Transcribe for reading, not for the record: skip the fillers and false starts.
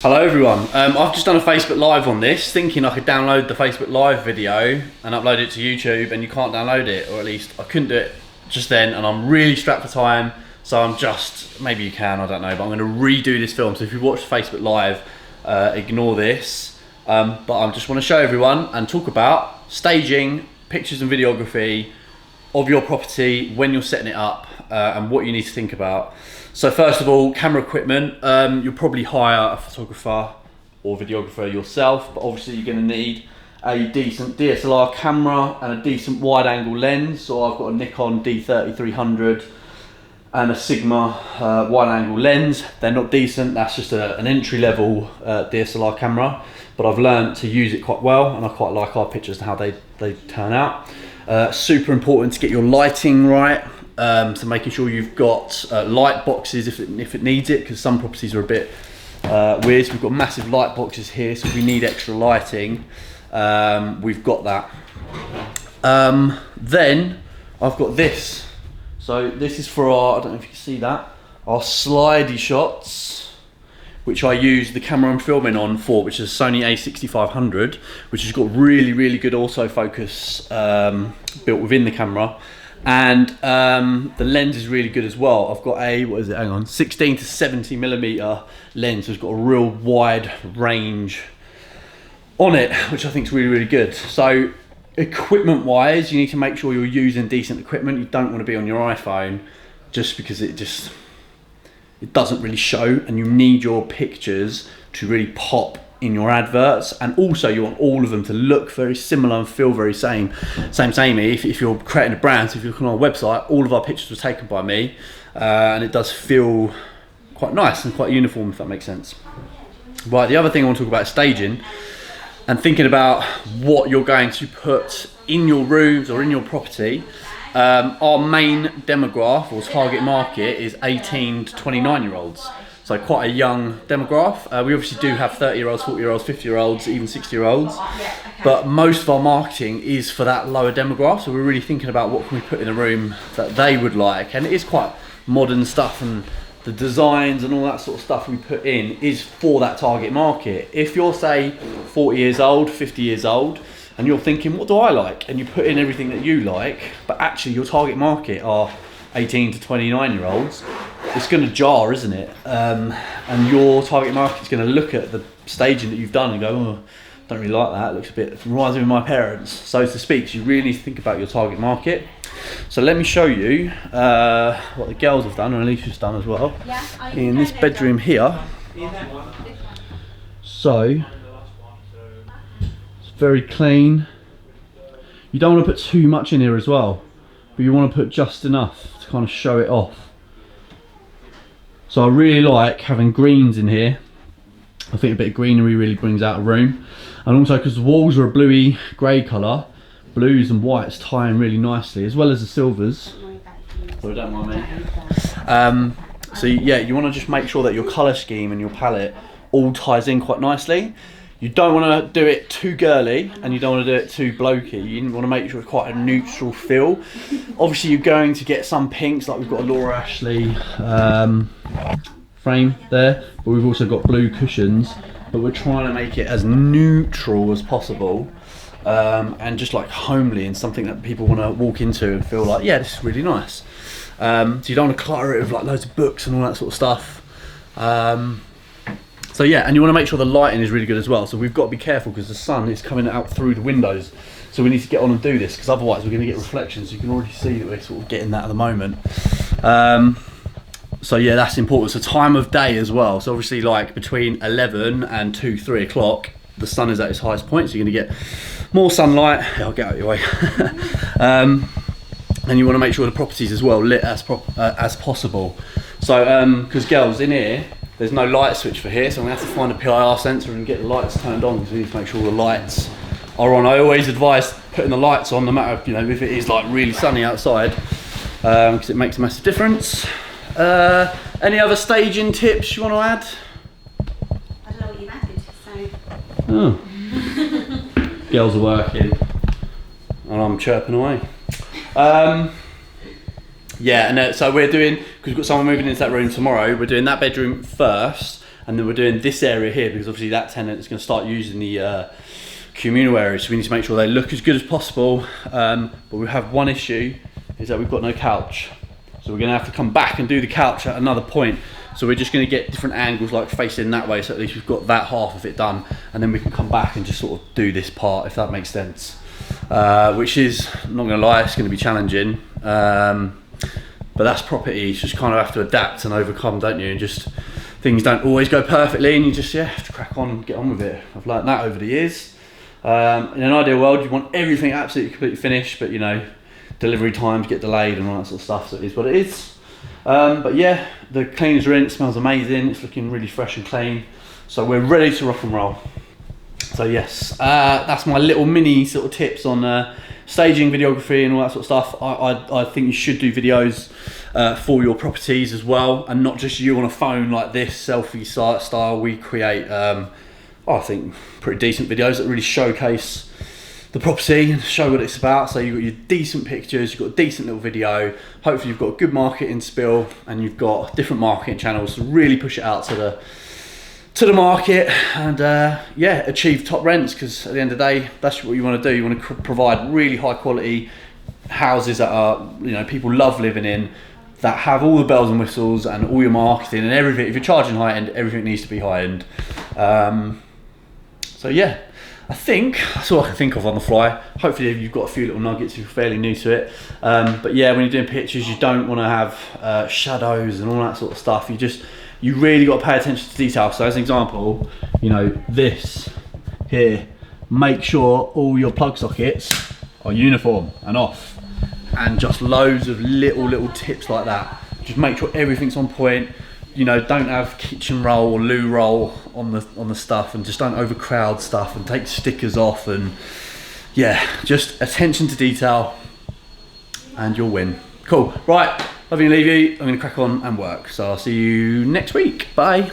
Hello everyone, I've just done a Facebook Live on this, thinking I could download the Facebook Live video and upload it to YouTube, and you can't download it, or at least I couldn't do it just then, and I'm really strapped for time, so I'm just, maybe you can, I don't know, but I'm going to redo this film. So if you watch Facebook Live, ignore this, but I just want to show everyone and talk about staging, pictures and videography of your property when you're setting it up, and what you need to think about. So first of all, camera equipment. You'll probably hire a photographer or videographer yourself, but obviously you're going to need a decent DSLR camera and a decent wide angle lens. So I've got a Nikon D30-300 and a Sigma wide angle lens. They're not decent, that's just an entry level DSLR camera, but I've learned to use it quite well, and I quite like our pictures and how they turn out. Super important to get your lighting right. So making sure you've got light boxes if it needs it, because some properties are a bit weird. So we've got massive light boxes here, so if we need extra lighting, we've got that. Then I've got this. So this is for our, I don't know if you can see that, our slidey shots, which I use the camera I'm filming on for, which is a Sony A6500, which has got really good autofocus built within the camera. And the lens is really good as well. I've got a, 16 to 70 millimeter lens, so it's got a real wide range on it, which I think is really good. So equipment wise, you need to make sure you're using decent equipment. You don't want to be on your iPhone just because it doesn't really show, and you need your pictures to really pop in your adverts, and also you want all of them to look very similar and feel very samey. If you're creating a brand, so if you look on our website, all of our pictures were taken by me, and it does feel quite nice and quite uniform, if that makes sense. Right, the other thing I want to talk about is staging and thinking about what you're going to put in your rooms or in your property. Our main demographic or target market is 18 to 29 year olds. So quite a young demographic. We obviously do have 30-year-olds, 40-year-olds, 50-year-olds, even 60-year-olds. But most of our marketing is for that lower demographic. So we're really thinking about what can we put in a room that they would like. And it is quite modern stuff, and the designs and all that sort of stuff we put in is for that target market. If you're, say, 40 years old, 50 years old, and you're thinking, what do I like? And you put in everything that you like, but actually your target market are 18 to 29 year olds, it's going to jar, isn't it? And your target market's going to look at the staging that you've done and go, oh, don't really like that, it reminds me of my parents, so to speak. So you really need to think about your target market. So let me show you what the girls have done, and Alicia's done as well, in this bedroom here. So it's very clean. You don't want to put too much in here as well, but you want to put just enough to kind of show it off. So I really like having greens in here. I think a bit of greenery really brings out a room. And also because the walls are a bluey grey colour, blues and whites tie in really nicely, as well as the silvers. So don't mind me. So yeah, you want to just make sure that your colour scheme and your palette all ties in quite nicely. You don't want to do it too girly, and you don't want to do it too blokey. You want to make sure it's quite a neutral feel. Obviously you're going to get some pinks, like we've got a Laura Ashley frame there, but we've also got blue cushions, but we're trying to make it as neutral as possible, and just like homely, and something that people want to walk into and feel like, yeah, this is really nice. So you don't want to clutter it with like loads of books and all that sort of stuff. So yeah, and you want to make sure the lighting is really good as well. So we've got to be careful because the sun is coming out through the windows. So we need to get on and do this, because otherwise we're going to get reflections. You can already see that we're sort of getting that at the moment. So yeah, that's important. So time of day as well. So obviously like between 11 and 2, 3 o'clock, the sun is at its highest point. So you're going to get more sunlight. I'll get out of your way. And you want to make sure the property's as well lit as possible. So because girls, in here, there's no light switch for here, so I'm going to have to find a PIR sensor and get the lights turned on, because we need to make sure the lights are on. I always advise putting the lights on, no matter if it is like really sunny outside, because it makes a massive difference. Any other staging tips you want to add? I don't know what you've added, so... Oh. Girls are working, and I'm chirping away. Yeah, and so we're doing, because we've got someone moving into that room tomorrow, we're doing that bedroom first, and then we're doing this area here because obviously that tenant is going to start using the communal areas, so we need to make sure they look as good as possible. But we have one issue, is that we've got no couch, so we're going to have to come back and do the couch at another point. So we're just going to get different angles, like facing that way, so at least we've got that half of it done, and then we can come back and just sort of do this part, if that makes sense. Which is, I'm not going to lie, it's going to be challenging. But that's property, you just kind of have to adapt and overcome, don't you? And just, things don't always go perfectly, and you just, have to crack on and get on with it. I've learned that over the years. In an ideal world, you want everything absolutely completely finished, but you know, delivery times get delayed and all that sort of stuff, so it is what it is. But yeah, the cleaners are in, it smells amazing, it's looking really fresh and clean, so we're ready to rock and roll. So yes, that's my little mini sort of tips on staging, videography and all that sort of stuff. I think you should do videos for your properties as well, and not just you on a phone like this, selfie style. We create, I think, pretty decent videos that really showcase the property and show what it's about. So you've got your decent pictures, you've got a decent little video, hopefully you've got a good marketing spill, and you've got different marketing channels to really push it out to the market, and achieve top rents, because at the end of the day, that's what you want to do. You want to provide really high quality houses that are, you know, people love living in, that have all the bells and whistles and all your marketing and everything. If you're charging high end, everything needs to be high end. So yeah, I think that's all I can think of on the fly. Hopefully you've got a few little nuggets if you're fairly new to it. But yeah, when you're doing pictures, you don't want to have shadows and all that sort of stuff. You really got to pay attention to detail. So as an example, you know, this here, make sure all your plug sockets are uniform and off, and just loads of little tips like that. Just make sure everything's on point. You know, don't have kitchen roll or loo roll on the stuff, and just don't overcrowd stuff, and take stickers off, and yeah, just attention to detail and you'll win. Cool, right, love you and leave you. I'm gonna crack on and work, so I'll see you next week. Bye.